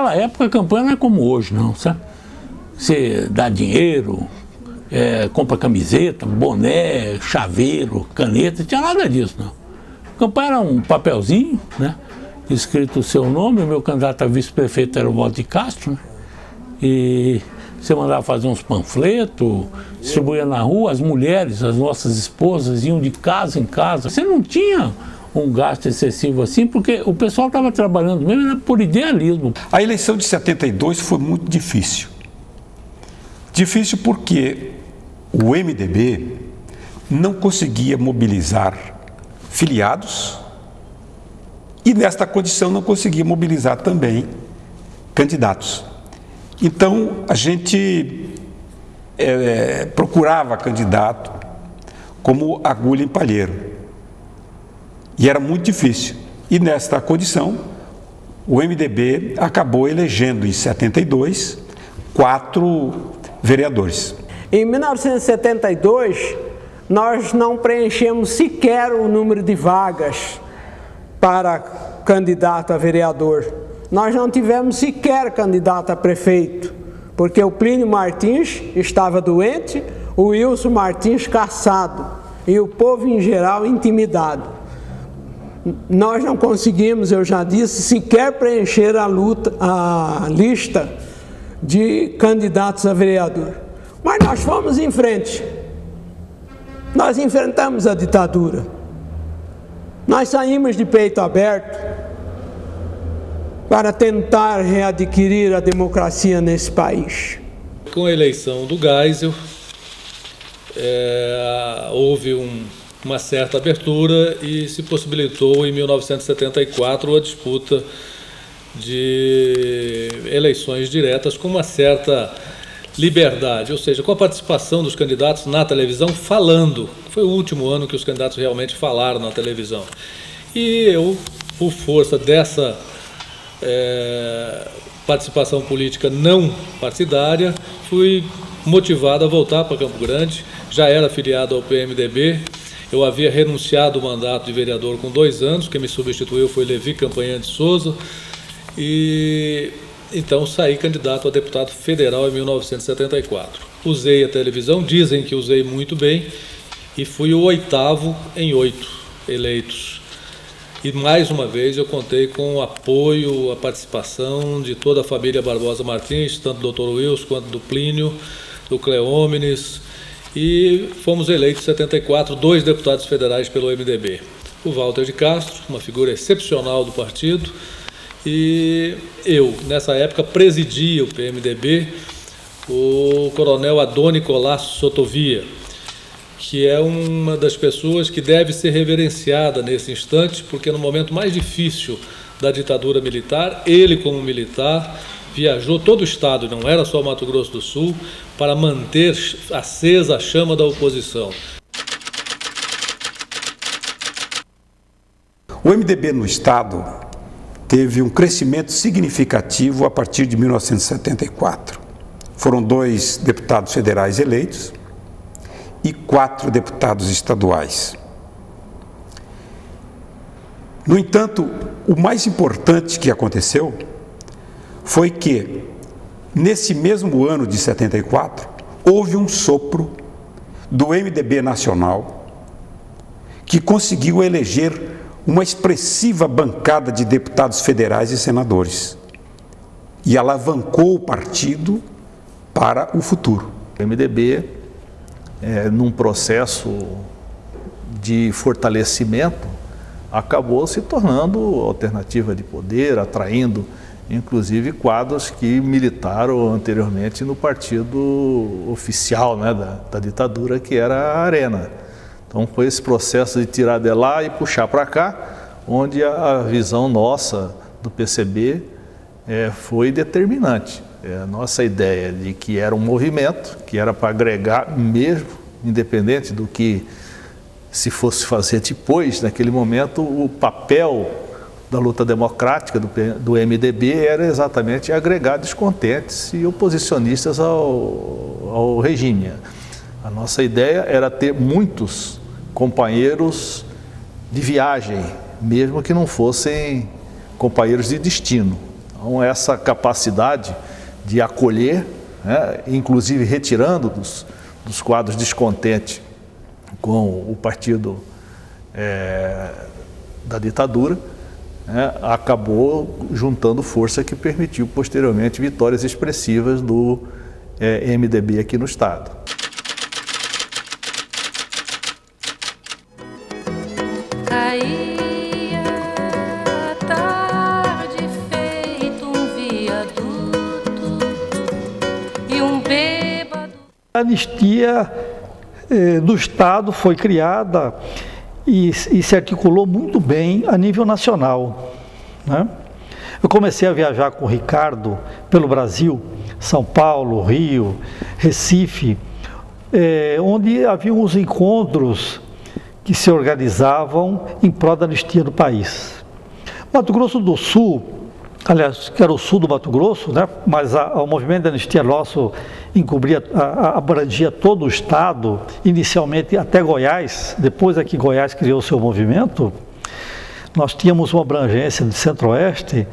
naquela época a campanha não é como hoje, não, sabe? Você dá dinheiro, compra camiseta, boné, chaveiro, caneta, não tinha nada disso, não. A campanha era um papelzinho, né? Escrito o seu nome, o meu candidato a vice-prefeito era o Walter de Castro, né? E você mandava fazer uns panfletos, distribuía na rua, as mulheres, as nossas esposas iam de casa em casa. Você não tinha um gasto excessivo assim, porque o pessoal estava trabalhando mesmo, era por idealismo. A eleição de 72 foi muito difícil. Difícil porque o MDB não conseguia mobilizar filiados e, nesta condição, não conseguia mobilizar também candidatos. Então, a gente procurava candidato como agulha em palheiro. E era muito difícil. E, nesta condição, o MDB acabou elegendo, em 72, 4 vereadores. Em 1972, nós não preenchemos sequer o número de vagas para candidato a vereador. Nós não tivemos sequer candidato a prefeito, porque o Plínio Martins estava doente, o Wilson Martins cassado e o povo em geral intimidado. Nós não conseguimos, eu já disse, sequer preencher a lista de candidatos a vereador. Mas nós fomos em frente. Nós enfrentamos a ditadura. Nós saímos de peito aberto para tentar readquirir a democracia nesse país. Com a eleição do Geisel, houve uma certa abertura e se possibilitou em 1974 a disputa de eleições diretas com uma certa liberdade, ou seja, com a participação dos candidatos na televisão falando. Foi o último ano que os candidatos realmente falaram na televisão. E eu, por força dessa participação política não partidária, fui motivado a voltar para Campo Grande. Já era filiado ao PMDB, eu havia renunciado ao mandato de vereador com 2 anos, quem me substituiu foi Levi Campanhã de Souza, e então saí candidato a deputado federal em 1974. Usei a televisão, dizem que usei muito bem, e fui o 8º em 8 eleitos. E mais uma vez eu contei com o apoio, a participação de toda a família Barbosa Martins, tanto do Dr. Wilson quanto do Plínio, do Cleómenes, e fomos eleitos em 74 2 deputados federais pelo MDB. O Walter de Castro, uma figura excepcional do partido, e eu, nessa época, presidia o PMDB, o coronel Adoni Colasso Sotovia, que é uma das pessoas que deve ser reverenciada nesse instante, porque no momento mais difícil da ditadura militar, ele, como militar, viajou todo o estado, não era só Mato Grosso do Sul, para manter acesa a chama da oposição. O MDB no estado teve um crescimento significativo a partir de 1974. Foram 2 deputados federais eleitos e 4 deputados estaduais. No entanto, o mais importante que aconteceu foi que, nesse mesmo ano de 74, houve um sopro do MDB nacional que conseguiu eleger uma expressiva bancada de deputados federais e senadores e alavancou o partido para o futuro. O MDB, num processo de fortalecimento, acabou se tornando alternativa de poder, atraindo inclusive quadros que militaram anteriormente no partido oficial, né, da ditadura, que era a Arena. Então foi esse processo de tirar de lá e puxar para cá, onde a visão nossa do PCB foi determinante. A nossa ideia de que era um movimento, que era para agregar mesmo, independente do que se fosse fazer depois, naquele momento, o papel da luta democrática do MDB era exatamente agregar descontentes e oposicionistas ao regime. A nossa ideia era ter muitos companheiros de viagem, mesmo que não fossem companheiros de destino. Então, essa capacidade de acolher, né, inclusive retirando dos quadros descontentes com o partido da ditadura, né, acabou juntando força que permitiu posteriormente vitórias expressivas do MDB aqui no estado. Caía a tarde feito um viaduto e um bêbado. A anistia do Estado foi criada e se articulou muito bem a nível nacional, né? Eu comecei a viajar com o Ricardo pelo Brasil, São Paulo, Rio, Recife, onde haviam os encontros que se organizavam em prol da anistia do país. Mato Grosso do Sul, aliás, que era o sul do Mato Grosso, né? Mas o movimento da anistia nosso abrangia todo o estado, inicialmente até Goiás, depois é que Goiás criou o seu movimento, nós tínhamos uma abrangência de centro-oeste,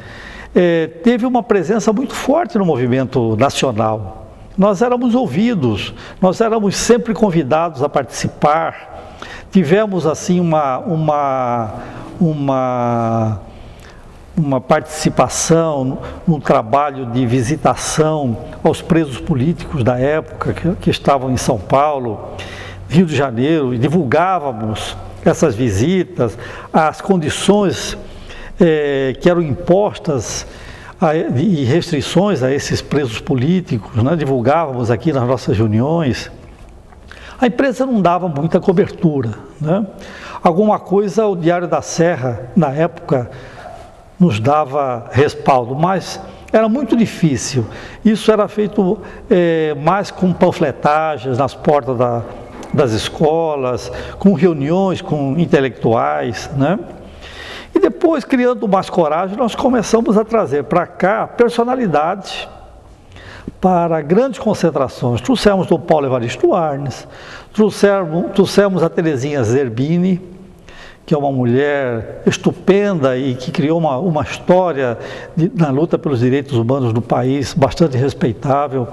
teve uma presença muito forte no movimento nacional. Nós éramos ouvidos, nós éramos sempre convidados a participar, tivemos assim uma participação num trabalho de visitação aos presos políticos da época que estavam em São Paulo, Rio de Janeiro, e divulgávamos essas visitas, as condições que eram impostas e restrições a esses presos políticos, né? Divulgávamos aqui nas nossas reuniões. A imprensa não dava muita cobertura, né? Alguma coisa o Diário da Serra, na época, nos dava respaldo, mas era muito difícil. Isso era feito mais com panfletagens nas portas das escolas, com reuniões com intelectuais, né? E depois, criando mais coragem, nós começamos a trazer para cá personalidades para grandes concentrações. Trouxemos o Paulo Evaristo Arnes, trouxemos a Terezinha Zerbini, que é uma mulher estupenda e que criou uma história na luta pelos direitos humanos do país, bastante respeitável.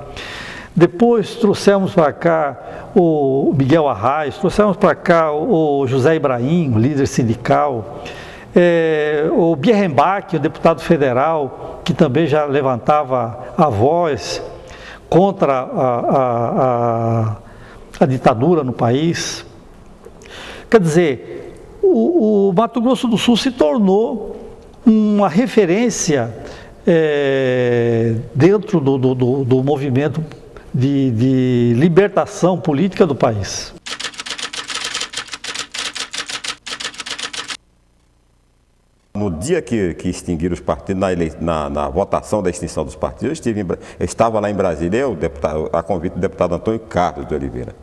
Depois trouxemos para cá o Miguel Arraes, trouxemos para cá o José Ibrahim, líder sindical, o Bierrenbach, o deputado federal, que também já levantava a voz contra a ditadura no país. Quer dizer, o Mato Grosso do Sul se tornou uma referência dentro do movimento de libertação política do país. No dia que extinguiram os partidos, na votação da extinção dos partidos, eu estava lá em Brasília, a convite do deputado Antônio Carlos de Oliveira.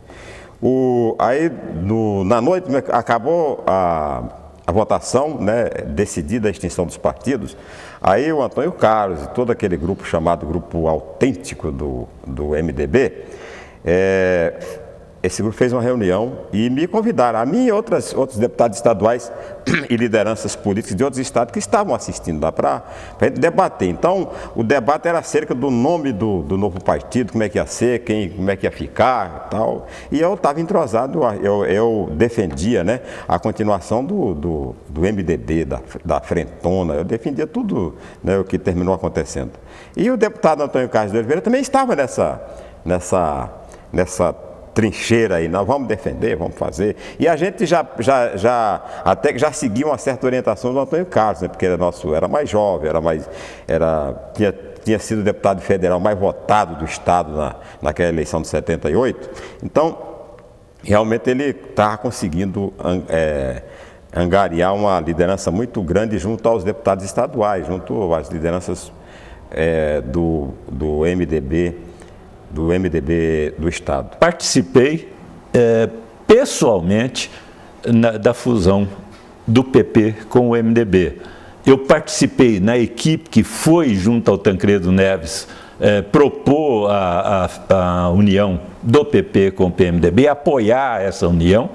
Na noite, acabou a votação, né, decidida a extinção dos partidos. Aí o Antônio Carlos e todo aquele grupo chamado Grupo Autêntico do MDB, esse grupo fez uma reunião e me convidaram, a mim e outros deputados estaduais e lideranças políticas de outros estados que estavam assistindo lá para a gente debater. Então, o debate era acerca do nome do novo partido, como é que ia ser, como é que ia ficar e tal. E eu estava entrosado, eu defendia, né, a continuação do MDB, da Frentona, eu defendia tudo, né, o que terminou acontecendo. E o deputado Antônio Carlos de Oliveira também estava nessa trincheira aí, nós vamos defender, vamos fazer. E a gente até que já seguia uma certa orientação do Antônio Carlos, né, porque era mais jovem, tinha sido deputado federal mais votado do estado naquela eleição de 78. Então, realmente ele estava conseguindo angariar uma liderança muito grande junto aos deputados estaduais, junto às lideranças do MDB do Estado. Participei pessoalmente da fusão do PP com o MDB. Eu participei na equipe que foi junto ao Tancredo Neves propor a união do PP com o PMDB, apoiar essa união.